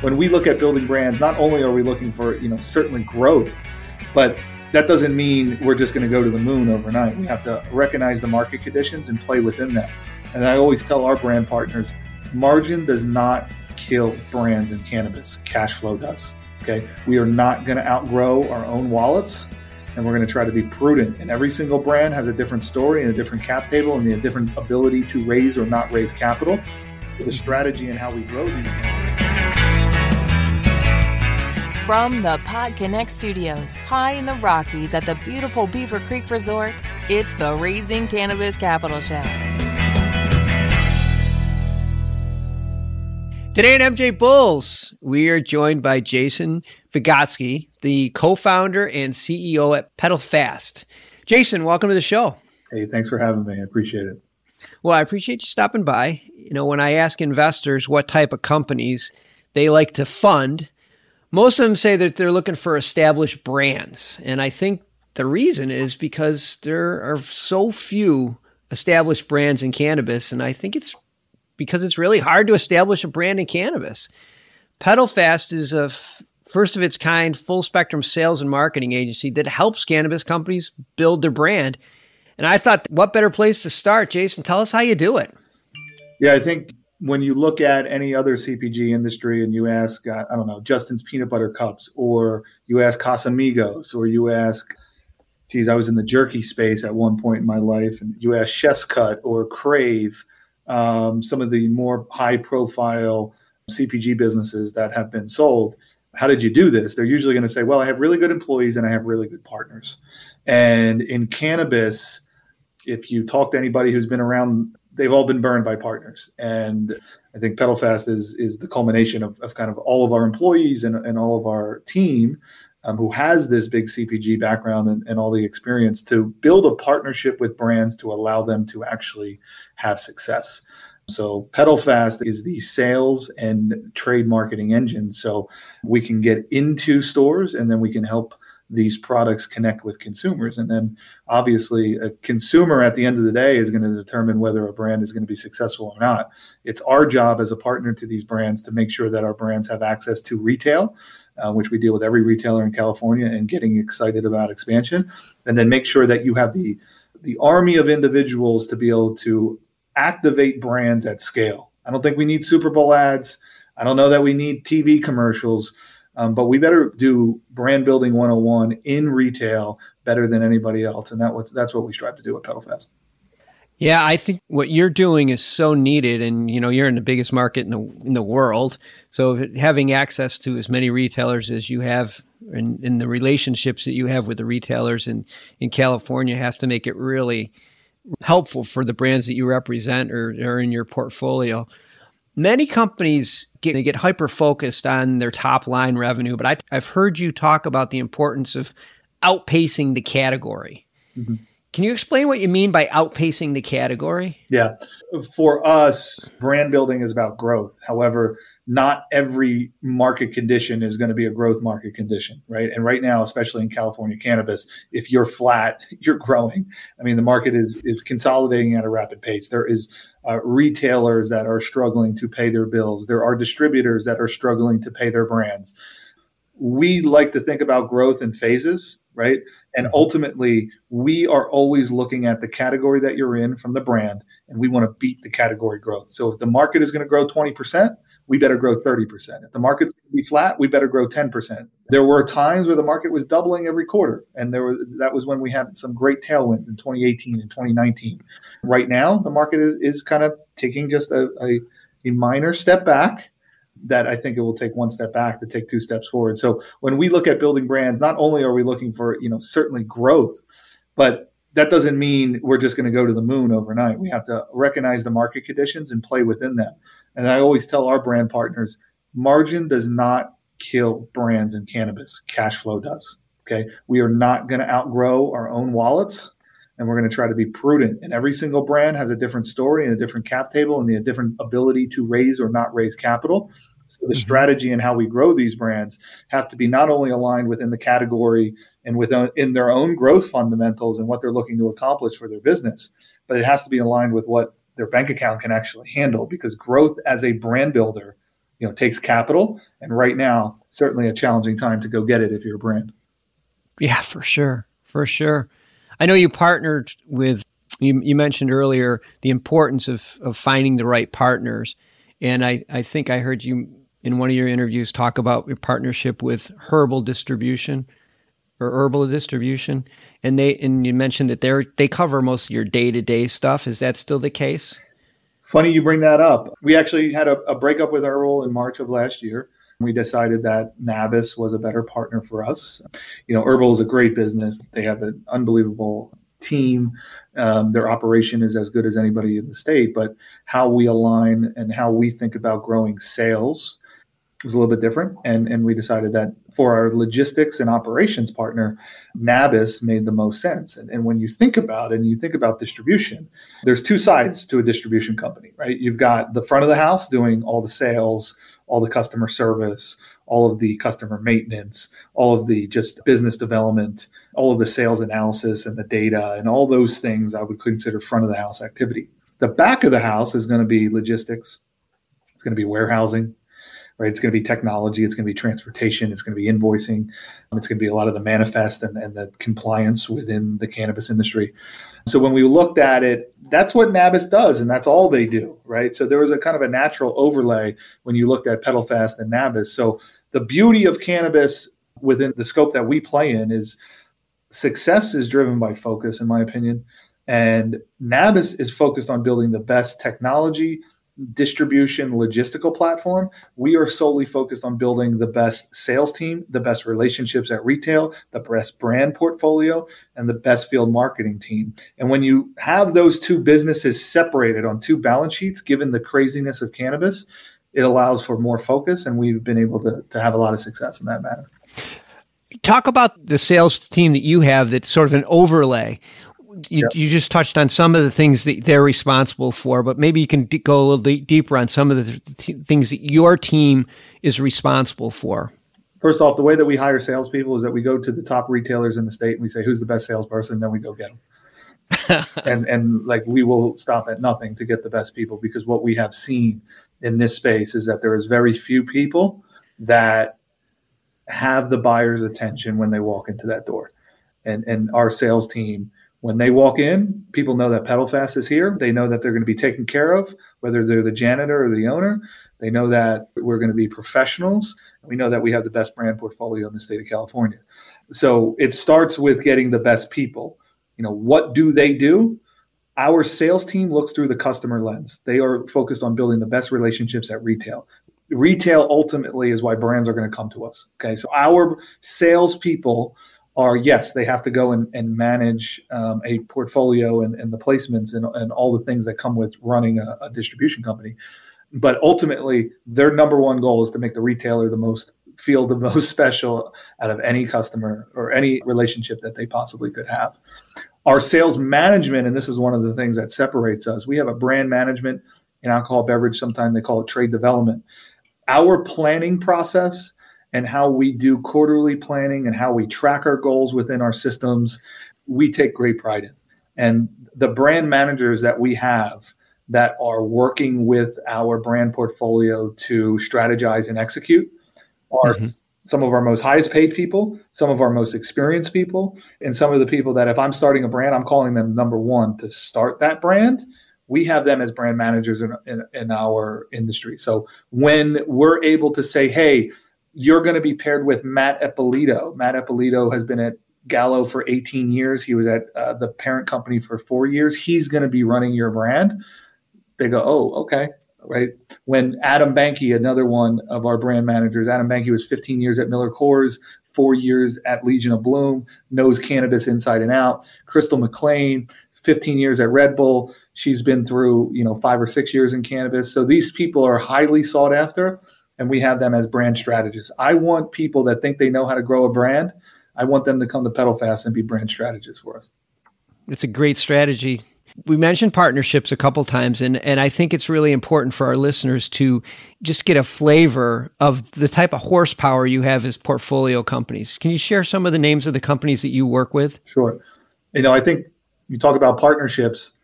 when we look at building brands, not only are we looking for, certainly growth, but that doesn't mean we're just going to go to the moon overnight. We have to recognize the market conditions and play within them. And I always tell our brand partners, margin does not kill brands in cannabis. Cash flow does. Okay. We are not going to outgrow our own wallets, and we're going to try to be prudent. And every single brand has a different story and a different cap table and a different ability to raise or not raise capital. So the strategy and how we grow these. From the PodConx studios, high in the Rockies at the beautiful Beaver Creek Resort, it's the Raising Cannabis Capital Show. Today at MJ Bulls, we are joined by Jason-Vetogsky, the co-founder and CEO at petal-fast. Jason, welcome to the show. Hey, thanks for having me. I appreciate it. Well, I appreciate you stopping by. When I ask investors what type of companies they like to fund, most of them say that they're looking for established brands. And I think the reason is because there are so few established brands in cannabis. And I think it's because it's really hard to establish a brand in cannabis. petal-fast is a first of its kind, full spectrum sales and marketing agency that helps cannabis companies build their brand. And I thought, what better place to start? Jason, tell us how you do it. Yeah, I think when you look at any other CPG industry and you ask, Justin's Peanut Butter Cups, or you ask Casamigos, or you ask, I was in the jerky space at one point in my life, and you ask Chef's Cut or Crave, some of the more high profile CPG businesses that have been sold. How did you do this? They're usually going to say, well, I have really good employees and I have really good partners. And in cannabis, if you talk to anybody who's been around, they've all been burned by partners. And I think petal-fast is the culmination of kind of all of our employees and all of our team who has this big CPG background and all the experience to build a partnership with brands to allow them to actually have success. So petal-fast is the sales and trade marketing engine. So we can get into stores and then we can help these products connect with consumers. And then obviously a consumer at the end of the day is going to determine whether a brand is going to be successful or not. It's our job as a partner to these brands to make sure that our brands have access to retail, which we deal with every retailer in California, and getting excited about expansion. And then make sure that you have the army of individuals to be able to activate brands at scale. I don't think we need Super Bowl ads. I don't know that we need TV commercials, but we better do brand building 101 in retail better than anybody else. And that's what we strive to do at petal-fast. Yeah, I think what you're doing is so needed, and you're in the biggest market in the world. So having access to as many retailers as you have, and the relationships that you have with the retailers in California has to make it really helpful for the brands that you represent or in your portfolio. Many companies get hyper-focused on their top-line revenue, but I've heard you talk about the importance of outpacing the category. Mm-hmm. Can you explain what you mean by outpacing the category? Yeah. For us, brand building is about growth. However, not every market condition is going to be a growth market condition, right? And right now, especially in California cannabis, if you're flat, you're growing. I mean, the market is consolidating at a rapid pace. There is retailers that are struggling to pay their bills. There are distributors that are struggling to pay their brands. We like to think about growth in phases, right? And ultimately, we are always looking at the category that you're in from the brand, and we want to beat the category growth. So if the market is going to grow 20%, we better grow 30%. If the market's going to be flat, we better grow 10%. There were times where the market was doubling every quarter, and that was when we had some great tailwinds in 2018 and 2019. Right now, the market is kind of taking just a minor step back. That I think it will take one step back to take two steps forward. So when we look at building brands, not only are we looking for, certainly growth, but that doesn't mean we're just going to go to the moon overnight. We have to recognize the market conditions and play within them. And I always tell our brand partners, margin does not kill brands in cannabis. Cash flow does. Okay. We are not going to outgrow our own wallets. And we're going to try to be prudent. And every single brand has a different story and a different cap table and a different ability to raise or not raise capital. So the strategy and how we grow these brands have to be not only aligned within the category and in their own growth fundamentals and what they're looking to accomplish for their business, but it has to be aligned with what their bank account can actually handle, because growth as a brand builder takes capital. And right now, certainly a challenging time to go get it if you're a brand. Yeah, for sure. For sure. I know you partnered with, you mentioned earlier the importance of finding the right partners. And I think I heard you in one of your interviews talk about your partnership with Herbal Distribution. And you mentioned that they cover most of your day-to-day stuff. Is that still the case? Funny you bring that up. We actually had a breakup with Herbal in March of last year. We decided that Nabis was a better partner for us. Herbal is a great business. They have an unbelievable team. Their operation is as good as anybody in the state, but how we align and how we think about growing sales was a little bit different. And we decided that for our logistics and operations partner, Nabis made the most sense. And when you think about it, and you think about distribution, there's two sides to a distribution company, right? You've got the front of the house doing all the sales, all the customer service, all of the customer maintenance, all of the just business development, all of the sales analysis and the data and all those things I would consider front of the house activity. The back of the house is going to be logistics. It's going to be warehousing. Right? It's going to be technology. It's going to be transportation. It's going to be invoicing. It's going to be a lot of the manifest and the compliance within the cannabis industry. So when we looked at it, that's what Nabis does, and that's all they do, right? So there was a kind of a natural overlay when you looked at Petal-Fast and Nabis. So the beauty of cannabis within the scope that we play in is success is driven by focus, in my opinion. And Nabis is focused on building the best technology, distribution, logistical platform. We are solely focused on building the best sales team, the best relationships at retail, the best brand portfolio, and the best field marketing team. And when you have those two businesses separated on two balance sheets, given the craziness of cannabis, it allows for more focus, and we've been able to have a lot of success in that matter. Talk about the sales team that you have that's sort of an overlay. You just touched on some of the things that they're responsible for, but maybe you can go a little deeper on some of the things that your team is responsible for. First off, the way that we hire salespeople is that we go to the top retailers in the state and we say, who's the best salesperson? Then we go get them. and we will stop at nothing to get the best people, because what we have seen in this space is that there is very few people that have the buyer's attention when they walk into that door. And our sales team, when they walk in, people know that Petal-Fast is here. They know that they're going to be taken care of, whether they're the janitor or the owner. They know that we're going to be professionals. We know that we have the best brand portfolio in the state of California. So it starts with getting the best people. What do they do? Our sales team looks through the customer lens. They are focused on building the best relationships at retail. Retail ultimately is why brands are going to come to us. Okay, so our salespeople are, yes, they have to go and manage a portfolio and the placements and all the things that come with running a distribution company. But ultimately, their number one goal is to make the retailer feel the most special out of any customer or any relationship that they possibly could have. Our sales management, and this is one of the things that separates us, we have a brand management in alcohol beverage. Sometimes they call it trade development. Our planning process and how we do quarterly planning and how we track our goals within our systems, we take great pride in. And the brand managers that we have that are working with our brand portfolio to strategize and execute are some of our most highest paid people, some of our most experienced people, and some of the people that if I'm starting a brand, I'm calling them number one to start that brand. We have them as brand managers in our industry. So when we're able to say, hey, you're going to be paired with Matt Eppolito. Matt Eppolito has been at Gallo for 18 years. He was at the parent company for 4 years. He's going to be running your brand. They go, oh, okay, right? When Adam Banky, another one of our brand managers, Adam Banky was 15 years at Miller Coors, 4 years at Legion of Bloom, knows cannabis inside and out. Crystal McLean, 15 years at Red Bull. She's been through 5 or 6 years in cannabis. So these people are highly sought after, and we have them as brand strategists. I want people that think they know how to grow a brand. I want them to come to Petal-Fast and be brand strategists for us. It's a great strategy. We mentioned partnerships a couple times, and I think it's really important for our listeners to just get a flavor of the type of horsepower you have as portfolio companies. Can you share some of the names of the companies that you work with? Sure. I think you talk about partnerships.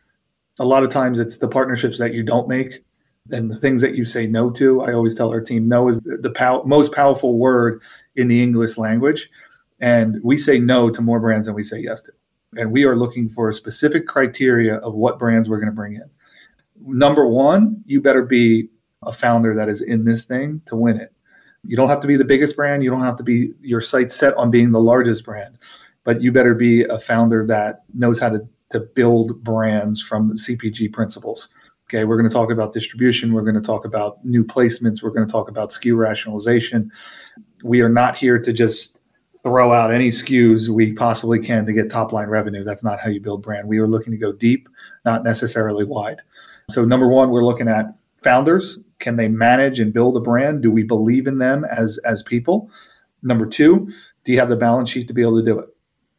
A lot of times it's the partnerships that you don't make and the things that you say no to. I always tell our team, no is the most powerful word in the English language. And we say no to more brands than we say yes to. And we are looking for a specific criteria of what brands we're going to bring in. Number one, you better be a founder that is in this thing to win it. You don't have to be the biggest brand. You don't have to be your sights set on being the largest brand, but you better be a founder that knows how to build brands from CPG principles. Okay, we're going to talk about distribution. We're going to talk about new placements. We're going to talk about SKU rationalization. We are not here to just throw out any SKUs we possibly can to get top line revenue. That's not how you build brand. We are looking to go deep, not necessarily wide. So number one, we're looking at founders. Can they manage and build a brand? Do we believe in them as people? Number two, do you have the balance sheet to be able to do it?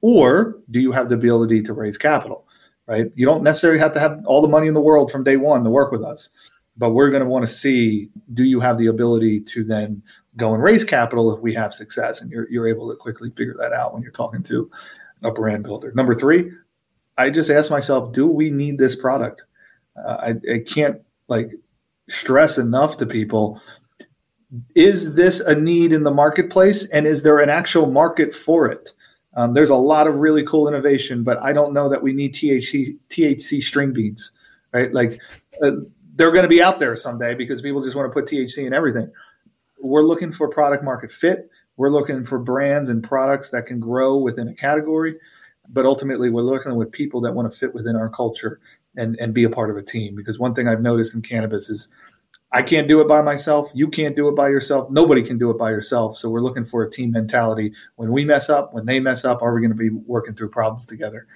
Or do you have the ability to raise capital, right? You don't necessarily have to have all the money in the world from day one to work with us, but we're going to want to see, do you have the ability to then go and raise capital if we have success? And you're able to quickly figure that out when you're talking to a brand builder. Number three, I just ask myself, do we need this product? I can't stress enough to people, is this a need in the marketplace, and is there an actual market for it? There's a lot of really cool innovation, but I don't know that we need THC string beans, right? They're going to be out there someday because people just want to put THC in everything. We're looking for product market fit. We're looking for brands and products that can grow within a category, but ultimately we're looking with people that want to fit within our culture and be a part of a team. Because one thing I've noticed in cannabis is I can't do it by myself. You can't do it by yourself. Nobody can do it by yourself. So we're looking for a team mentality. When we mess up, when they mess up, are we going to be working through problems together?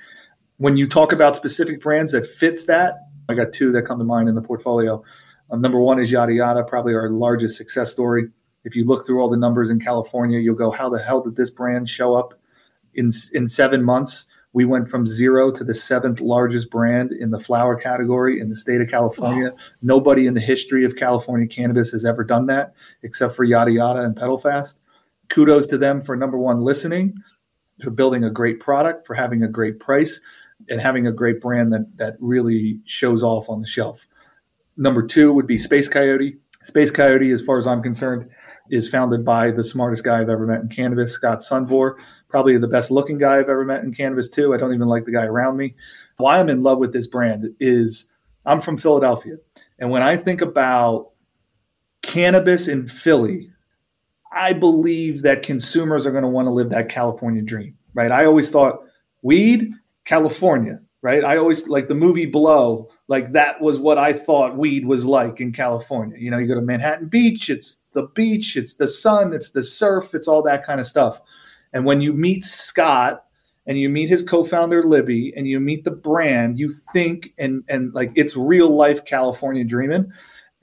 When you talk about specific brands that fits that, I got two that come to mind in the portfolio. Number one is Yada Yada, probably our largest success story. If you look through all the numbers in California, you'll go, how the hell did this brand show up in 7 months? We went from 0 to the 7th largest brand in the flower category in the state of California. Wow. Nobody in the history of California cannabis has ever done that except for Yada Yada and Petal-Fast. Kudos to them for, number one, listening, for building a great product, for having a great price, and having a great brand that really shows off on the shelf. Number two would be Space Coyote. Space Coyote, as far as I'm concerned, is founded by the smartest guy I've ever met in cannabis, Scott Sunvor, probably the best looking guy I've ever met in cannabis too. I don't even like the guy around me. Why I'm in love with this brand is I'm from Philadelphia. And when I think about cannabis in Philly, I believe that consumers are going to want to live that California dream, right? I always thought weed, California, right? I always, like the movie Blow, that was what I thought weed was like in California. You go to Manhattan Beach, it's the beach, it's the sun, it's the surf, it's all that kind of stuff. And when you meet Scott and you meet his co-founder Libby and you meet the brand, you think and it's real life California dreaming.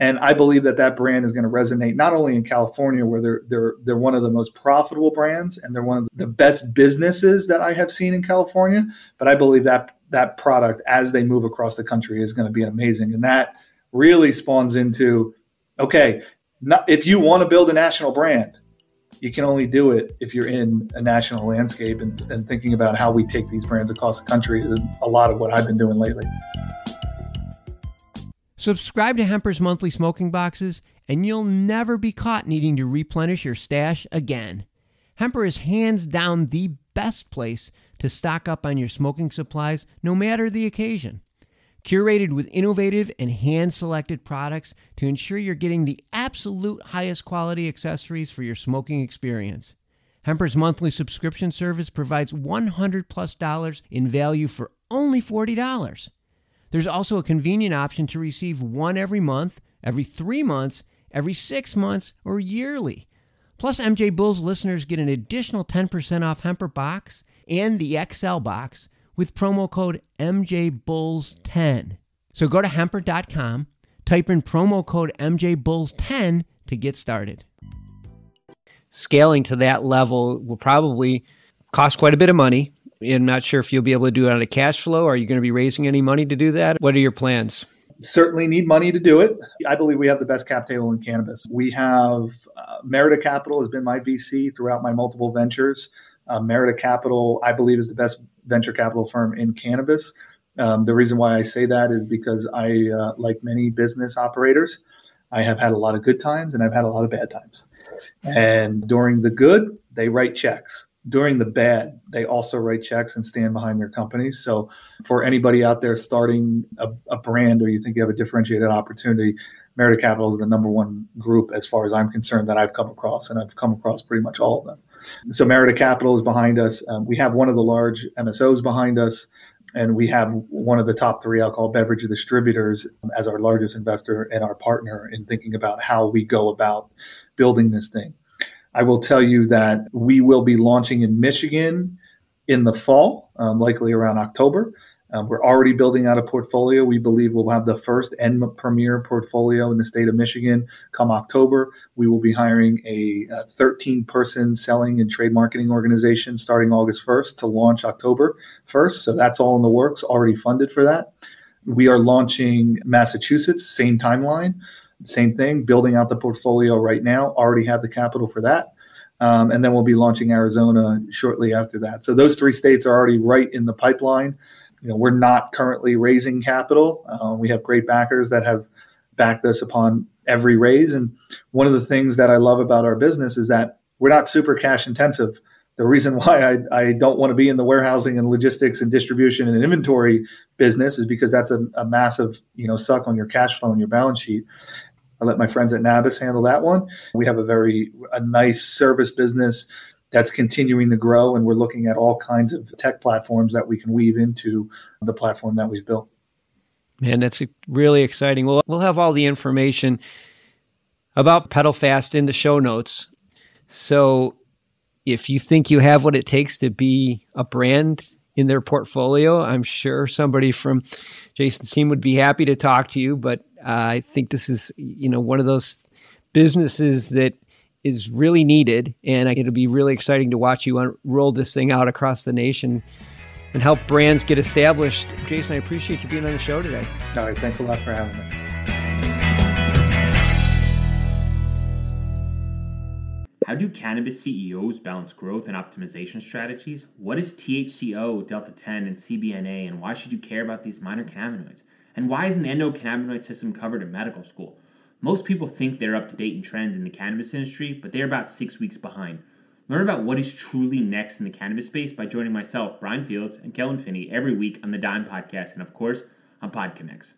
And I believe that brand is going to resonate not only in California, where they're one of the most profitable brands and they're one of the best businesses that I have seen in California, but I believe that product, as they move across the country, is going to be amazing. And that really spawns into, okay, if you want to build a national brand, you can only do it if you're in a national landscape, and thinking about how we take these brands across the country is a lot of what I've been doing lately. Subscribe to Hemper's monthly smoking boxes, and you'll never be caught needing to replenish your stash again. Hemper is hands down the best place to stock up on your smoking supplies, no matter the occasion. Curated with innovative and hand-selected products to ensure you're getting the absolute highest quality accessories for your smoking experience. Hemper's monthly subscription service provides $100+ in value for only $40. There's also a convenient option to receive one every month, every 3 months, every 6 months, or yearly. Plus, MJ Bulls listeners get an additional 10% off Hemper box and the XL box with promo code MJBulls10. So go to Hemper.com, type in promo code MJBulls10 to get started. Scaling to that level will probably cost quite a bit of money. I'm not sure if you'll be able to do it on a cash flow. Are you going to be raising any money to do that? What are your plans? Certainly need money to do it. I believe we have the best cap table in cannabis. We have Merida Capital has been my VC throughout my multiple ventures. Merida Capital, I believe, is the best venture capital firm in cannabis. The reason why I say that is because I, like many business operators, I have had a lot of good times and I've had a lot of bad times. And during the good, they write checks. During the bad, they also write checks and stand behind their companies. So for anybody out there starting a brand, or you think you have a differentiated opportunity, Merida Capital is the number one group, as far as I'm concerned, that I've come across, and I've come across pretty much all of them. So Merida Capital is behind us. We have one of the large MSOs behind us, and we have one of the top three alcohol beverage distributors as our largest investor and our partner in thinking about how we go about building this thing. I will tell you that we will be launching in Michigan in the fall, likely around October. We're already building out a portfolio. We believe we'll have the first and premier portfolio in the state of Michigan come October. We will be hiring a 13-person selling and trade marketing organization starting August 1st to launch October 1st. So that's all in the works, already funded for that. We are launching Massachusetts, same timeline, same thing, building out the portfolio right now, already have the capital for that. And then we'll be launching Arizona shortly after that. So those three states are already right in the pipeline. We're not currently raising capital. We have great backers that have backed us upon every raise. And one of the things that I love about our business is that we're not super cash intensive. The reason why I don't want to be in the warehousing and logistics and distribution and inventory business is because that's a massive, suck on your cash flow and your balance sheet. I let my friends at Nabis handle that one. We have a nice service business that's continuing to grow, and we're looking at all kinds of tech platforms that we can weave into the platform that we've built. Man, that's really exciting. We'll have all the information about PetalFast in the show notes. So if you think you have what it takes to be a brand in their portfolio, I'm sure somebody from Jason's team would be happy to talk to you. But I think this is, one of those businesses that is really needed. And it'll be really exciting to watch you roll this thing out across the nation and help brands get established. Jason, I appreciate you being on the show today. All right. Thanks a lot for having me. How do cannabis CEOs balance growth and optimization strategies? What is THCO, Delta-10, and CBNA, and why should you care about these minor cannabinoids? And why isn't the endocannabinoid system covered in medical school? Most people think they're up to date in trends in the cannabis industry, but they're about 6 weeks behind. Learn about what is truly next in the cannabis space by joining myself, Brian Fields, and Kellen Finney every week on the Dime Podcast, and of course, on PodConx.